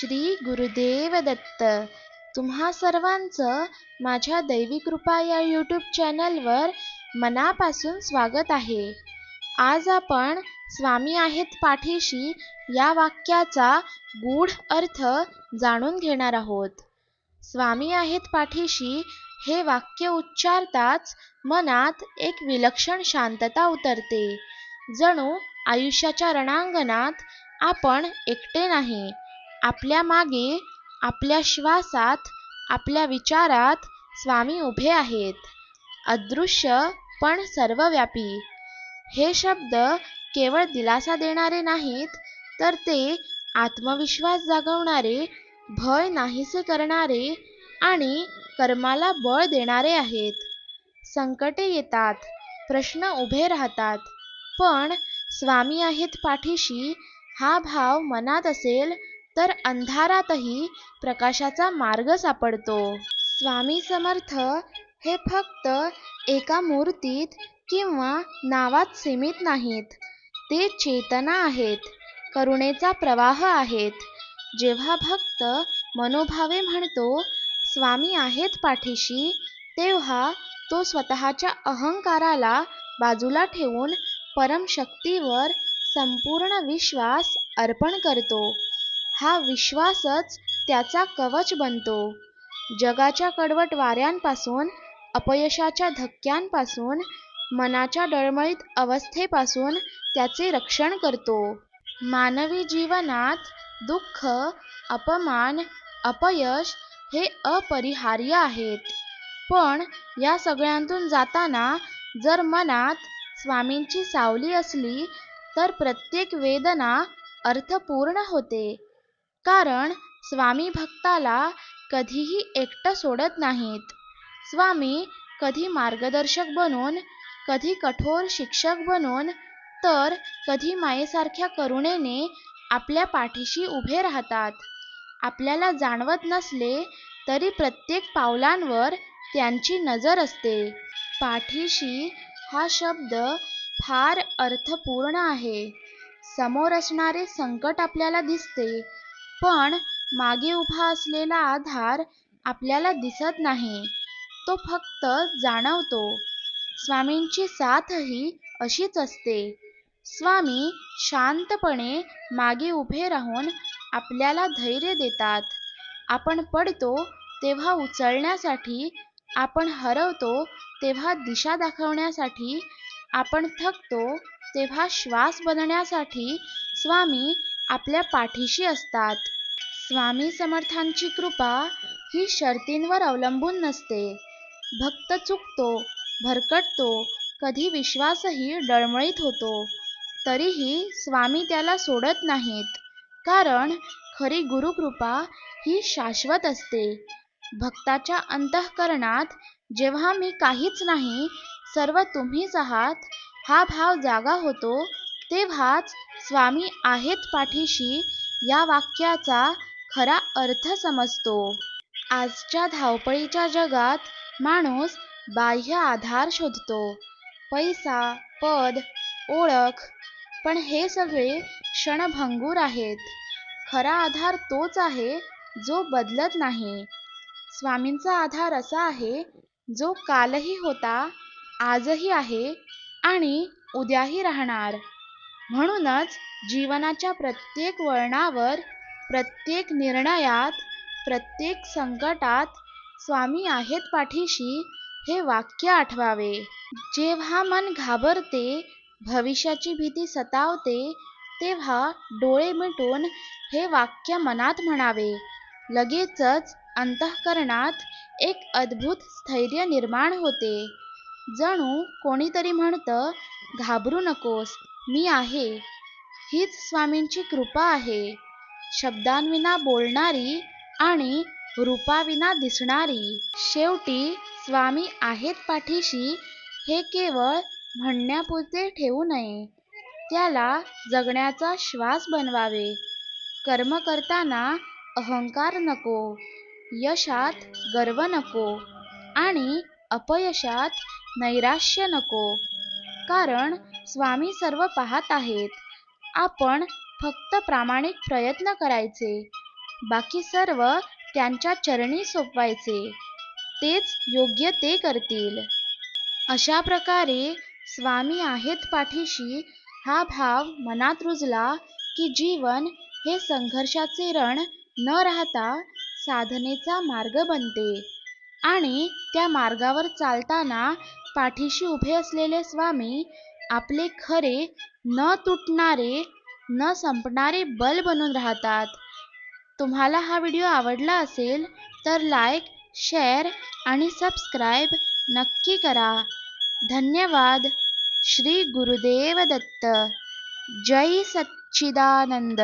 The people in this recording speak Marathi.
श्री गुरुदेव दत्त. तुम्हा सर्वांचं माझ्या दैवी कृपा या यूट्यूब चॅनलवर मनापासून स्वागत आहे. आज आपण स्वामी आहेत पाठीशी या वाक्याचा गूढ अर्थ जाणून घेणार आहोत. स्वामी आहेत पाठीशी हे वाक्य उच्चारताच मनात एक विलक्षण शांतता उतरते. जणू आयुष्याच्या रणांगणात आपण एकटे नाही. आपल्या मागे, आपल्या श्वासात, आपल्या विचारात स्वामी उभे आहेत. अदृश्य पण सर्वव्यापी. हे शब्द केवळ दिलासा देणारे नाहीत, तर ते आत्मविश्वास जागवणारे, भय नाहीसे करणारे आणि कर्माला बळ देणारे आहेत. संकटे येतात, प्रश्न उभे राहतात, पण स्वामी आहेत पाठीशी हा भाव मनात असेल तर अंधारातही प्रकाशाचा मार्ग सापडतो. स्वामी समर्थ हे फक्त एका मूर्तीत किंवा नावात सीमित नाहीत. ते चेतना आहेत, करुणेचा प्रवाह आहेत. जेव्हा भक्त मनोभावे म्हणतो स्वामी आहेत पाठीशी, तेव्हा तो स्वतःच्या अहंकाराला बाजूला ठेवून परमशक्तीवर संपूर्ण विश्वास अर्पण करतो. हा विश्वासच त्याचा कवच बनतो. जगाच्या कडवट वाऱ्यांपासून, अपयशाच्या धक्क्यांपासून, मनाच्या डळमळीत अवस्थेपासून त्याचे रक्षण करतो. मानवी जीवनात दुःख, अपमान, अपयश हे अपरिहार्य आहेत. पण या सगळ्यांतून जाताना जर मनात स्वामींची सावली असली तर प्रत्येक वेदना अर्थपूर्ण होते. कारण स्वामी भक्ताला कधीही एकटं सोडत नाहीत. स्वामी कधी मार्गदर्शक बनून, कधी कठोर शिक्षक बनून, तर कधी मायेसारख्या करुणेने आपल्या पाठीशी उभे राहतात. आपल्याला जाणवत नसले तरी प्रत्येक पावलांवर त्यांची नजर असते. पाठीशी हा शब्द फार अर्थपूर्ण आहे. समोर असणारे संकट आपल्याला दिसते, पण मागे उभा असलेला आधार आपल्याला दिसत नाही. तो फक्त जाणवतो. स्वामींची साथही अशीच असते. स्वामी शांतपणे मागे उभे राहून आपल्याला धैर्य देतात. आपण पडतो तेव्हा उचलण्यासाठी, आपण हरवतो तेव्हा दिशा दाखवण्यासाठी, आपण थकतो तेव्हा श्वास बनण्यासाठी स्वामी आपल्या पाठीशी असतात. स्वामी समर्थांची कृपा ही शर्तींवर अवलंबून नसते. भक्त चुकतो, भरकटतो, कधी विश्वासही डळमळीत होतो, तरीही स्वामी त्याला सोडत नाहीत. कारण खरी गुरुकृपा ही शाश्वत असते. भक्ताच्या अंतःकरणात जेव्हा मी काहीच नाही, सर्व तुम्हीच आहात हा भाव जागा होतो, तेव्हाच स्वामी आहेत पाठीशी या वाक्याचा खरा अर्थ समजतो. आजच्या धावपळीच्या जगात माणूस बाह्य आधार शोधतो. पैसा, पद, ओळख. पण हे सगळे क्षणभंगूर आहेत. खरा आधार तोच आहे जो बदलत नाही. स्वामींचा आधार असा आहे जो कालही होता, आजही आहे आणि उद्याही राहणार. म्हणूनच जीवनाच्या प्रत्येक वळणावर, प्रत्येक निर्णयात, प्रत्येक संकटात स्वामी आहेत पाठीशी हे वाक्य आठवावे. जेव्हा मन घाबरते, भविष्याची भीती सतावते, तेव्हा डोळे मिटून हे वाक्य मनात म्हणावे. लगेचच अंतःकरणात एक अद्भुत स्थैर्य निर्माण होते. जणू कोणीतरी म्हणतं, घाबरू नकोस, मी आहे. हीच स्वामींची कृपा आहे. शब्दांविना बोलणारी आणि रूपाविना दिसणारी. शेवटी स्वामी आहेत पाठीशी हे केवळ म्हणण्यापुरते ठेवू नये. त्याला जगण्याचा श्वास बनवावे. कर्म करताना अहंकार नको, यशात गर्व नको आणि अपयशात नैराश्य नको. कारण स्वामी सर्व पाहत आहेत. आपण फक्त प्रामाणिक प्रयत्न करायचे. बाकी सर्व त्यांच्या चरणी सोपवायचे. तेच योग्य ते करतील. अशा प्रकारे स्वामी आहेत पाठीशी हा भाव मनात रुजला की जीवन हे संघर्षाचे रण न राहता साधनेचा मार्ग बनते आणि त्या मार्गावर चालताना पाठीशी उभे असलेले स्वामी आपले खरे, न तुटणारे, न संपणारे बल बनून राहतात. तुम्हाला हा व्हिडिओ आवडला असेल तर लाईक, शेअर आणि सबस्क्राईब नक्की करा. धन्यवाद. श्री गुरुदेव दत्त. जय सच्चिदानंद.